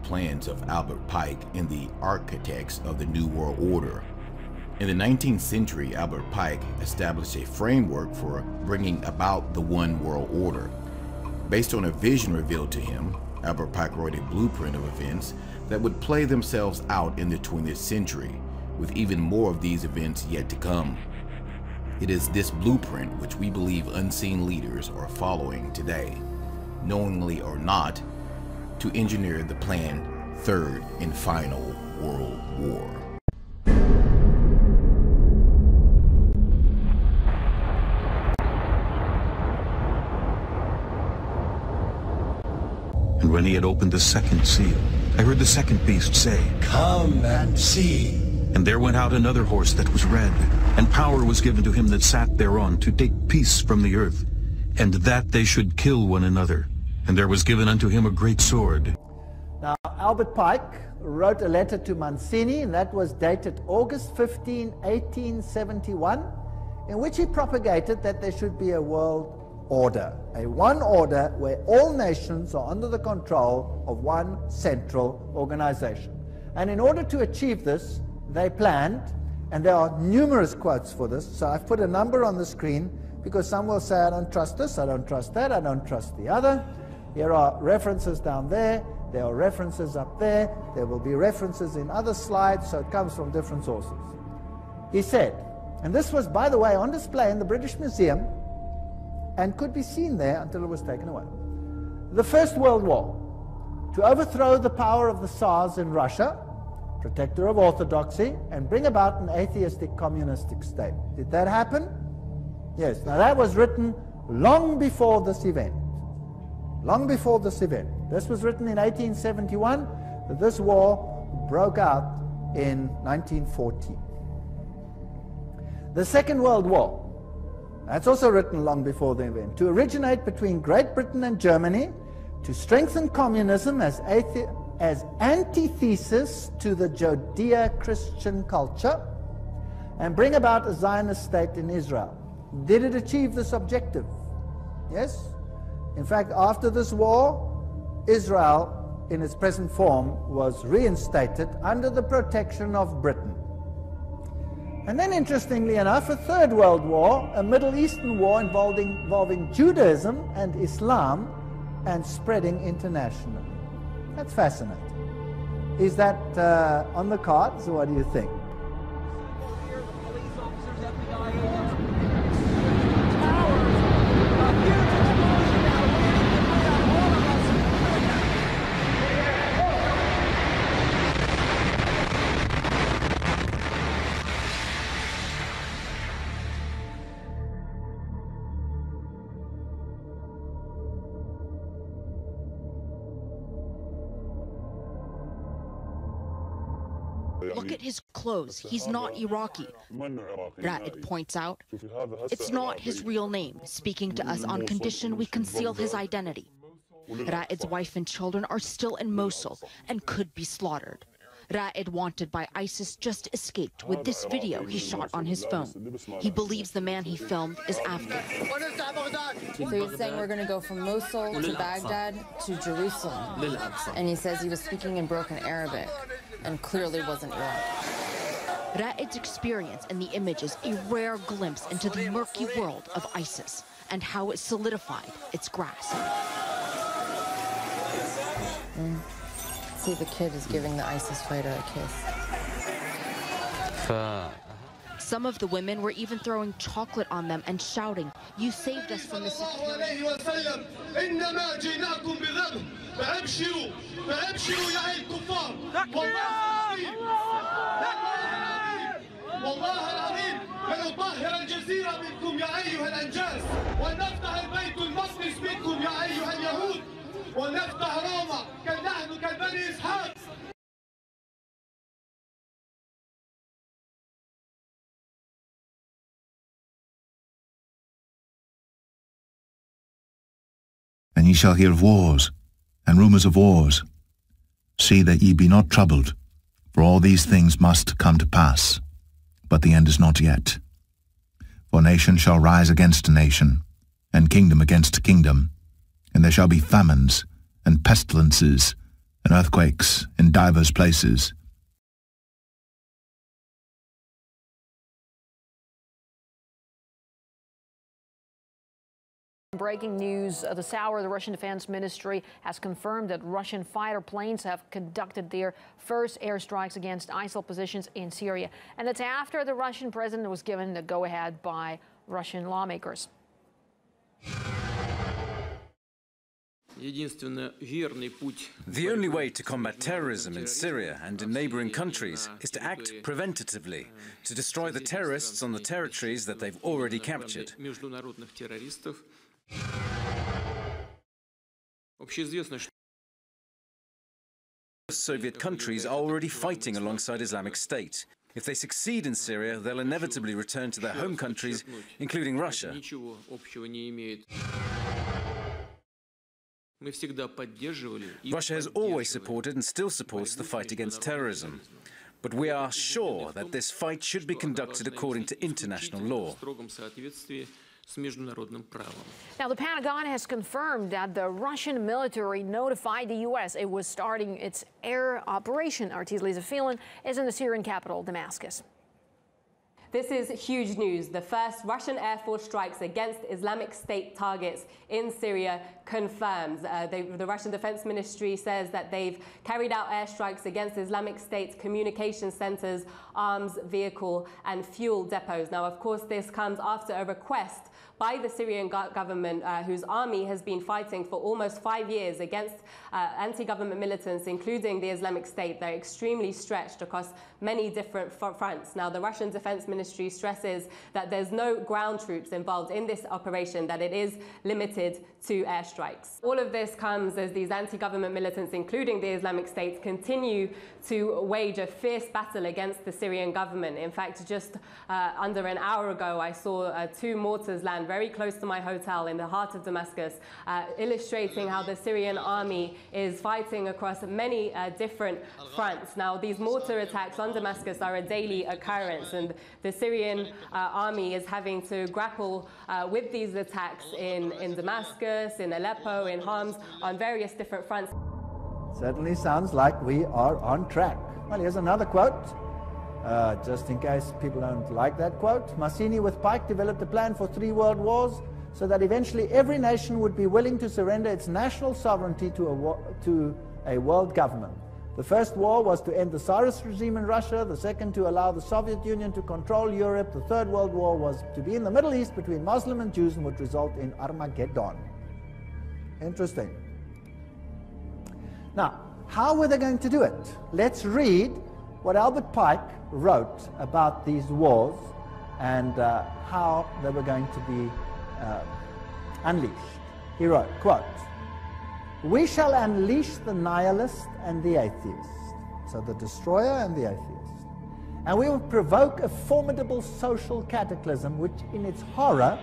plans of Albert Pike and the architects of the New World Order. In the 19th century, Albert Pike established a framework for bringing about the One World Order. Based on a vision revealed to him, Albert Pike wrote a blueprint of events that would play themselves out in the 20th century, with even more of these events yet to come. It is this blueprint which we believe unseen leaders are following today, knowingly or not, to engineer the planned Third and Final World War. And when he had opened the second seal, I heard the second beast say, "Come and see." And there went out another horse that was red, and power was given to him that sat thereon to take peace from the earth, and that they should kill one another. And there was given unto him a great sword. Now, Albert Pike wrote a letter to Mancini, and that was dated August 15, 1871, in which he propagated that there should be a world order, a one order where all nations are under the control of one central organization. And in order to achieve this, they planned, and there are numerous quotes for this, so I've put a number on the screen because some will say, I don't trust this, I don't trust that, I don't trust the other. Here are references down there, there are references up there, there will be references in other slides, so it comes from different sources. He said, and this was, by the way, on display in the British Museum and could be seen there until it was taken away. The First World War, to overthrow the power of the Tsars in Russia, protector of orthodoxy, and bring about an atheistic communistic state. Did that happen? Yes. Now that was written long before this event. Long before this event. This was written in 1871, but this war broke out in 1914. The Second World War, that's also written long before the event, to originate between Great Britain and Germany, to strengthen communism as antithesis to the Judeo-Christian culture, and bring about a Zionist state in Israel. Did it achieve this objective? Yes. In fact, after this war, Israel, in its present form, was reinstated under the protection of Britain. And then, interestingly enough, a Third World War, a Middle Eastern war involving Judaism and Islam, and spreading internationally. That's fascinating. Is that on the cards, or what do you think? Look at his clothes. He's not Iraqi. Ra'ed points out, it's not his real name, speaking to us on condition we conceal his identity. Ra'ed's wife and children are still in Mosul and could be slaughtered. Ra'ed, wanted by ISIS, just escaped with this video he shot on his phone. He believes the man he filmed is Afghan. So he's saying we're going to go from Mosul to Baghdad to Jerusalem. And he says he was speaking in broken Arabic and clearly wasn't Iraq. Ra'ed's experience in the images a rare glimpse into the murky world of ISIS and how it solidified its grasp. See, the kid is giving the ISIS fighter a kiss. Some of the women were even throwing chocolate on them and shouting, "You saved us from the security." And ye shall hear of wars, and rumours of wars. See that ye be not troubled, for all these things must come to pass, but the end is not yet. For nation shall rise against nation, and kingdom against kingdom, and there shall be famines, and pestilences, and earthquakes in divers places. Breaking news this hour, the Russian Defense Ministry has confirmed that Russian fighter planes have conducted their first airstrikes against ISIL positions in Syria. And that's after the Russian president was given the go-ahead by Russian lawmakers. The only way to combat terrorism in Syria and in neighboring countries is to act preventatively, to destroy the terrorists on the territories that they've already captured. Soviet countries are already fighting alongside Islamic State. If they succeed in Syria, they'll inevitably return to their home countries, including Russia. Russia has always supported and still supports the fight against terrorism. But we are sure that this fight should be conducted according to international law. Now, the Pentagon has confirmed that the Russian military notified the U.S. it was starting its air operation. Our Lisa Phelan is in the Syrian capital, Damascus. This is huge news. The first Russian Air Force strikes against Islamic State targets in Syria confirmed. The Russian Defense Ministry says that they've carried out airstrikes against Islamic State's communication centers, arms, vehicle, and fuel depots. Now, of course, this comes after a request by the Syrian government, whose army has been fighting for almost 5 years against anti-government militants, including the Islamic State. They're extremely stretched across many different fronts. Now, the Russian Defense Ministry stresses that there's no ground troops involved in this operation, that it is limited to airstrikes. All of this comes as these anti-government militants, including the Islamic State, continue to wage a fierce battle against the Syrian government. In fact, just under an hour ago, I saw 2 mortars land very close to my hotel in the heart of Damascus, illustrating how the Syrian army is fighting across many different fronts. Now, these mortar attacks on Damascus are a daily occurrence, and the Syrian army is having to grapple with these attacks in Damascus, in Aleppo, in Homs, on various different fronts. Certainly sounds like we are on track. Well, here's another quote. Just in case people don't like that quote. Mazzini with Pike developed a plan for 3 world wars so that eventually every nation would be willing to surrender its national sovereignty to a world government. The first war was to end the Tsarist regime in Russia, the second to allow the Soviet Union to control Europe, the third world war was to be in the Middle East between Muslim and Jews and would result in Armageddon. Interesting. Now, how were they going to do it? Let's read what Albert Pike wrote about these wars and how they were going to be unleashed. He wrote, quote, "We shall unleash the nihilist and the atheist," so the destroyer and the atheist, "and we will provoke a formidable social cataclysm which in its horror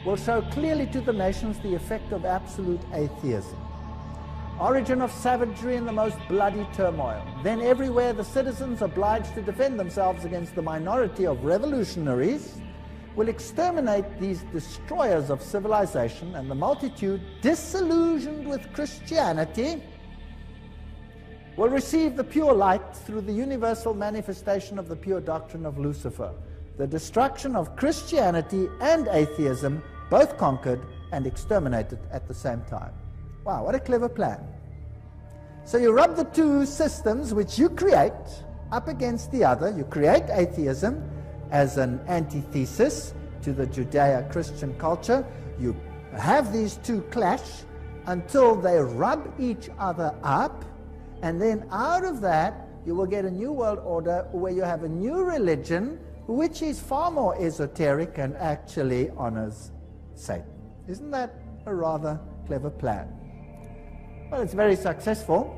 will show clearly to the nations the effect of absolute atheism. Origin of savagery and the most bloody turmoil. Then everywhere the citizens obliged to defend themselves against the minority of revolutionaries will exterminate these destroyers of civilization, and the multitude, disillusioned with Christianity, will receive the pure light through the universal manifestation of the pure doctrine of Lucifer. The destruction of Christianity and atheism, both conquered and exterminated at the same time." Wow, what a clever plan. So you rub the 2 systems which you create up against the other. You create atheism as an antithesis to the Judeo-Christian culture. You have these 2 clash until they rub each other up, and then out of that you will get a new world order where you have a new religion which is far more esoteric and actually honors Satan. Isn't that a rather clever plan? Well, it's very successful.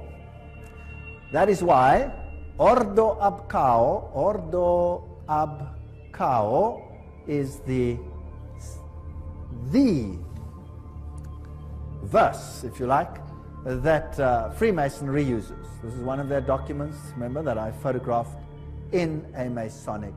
That is why Ordo ab Cao is the verse, if you like, that Freemasonry uses. This is one of their documents, remember, that I photographed in a Masonic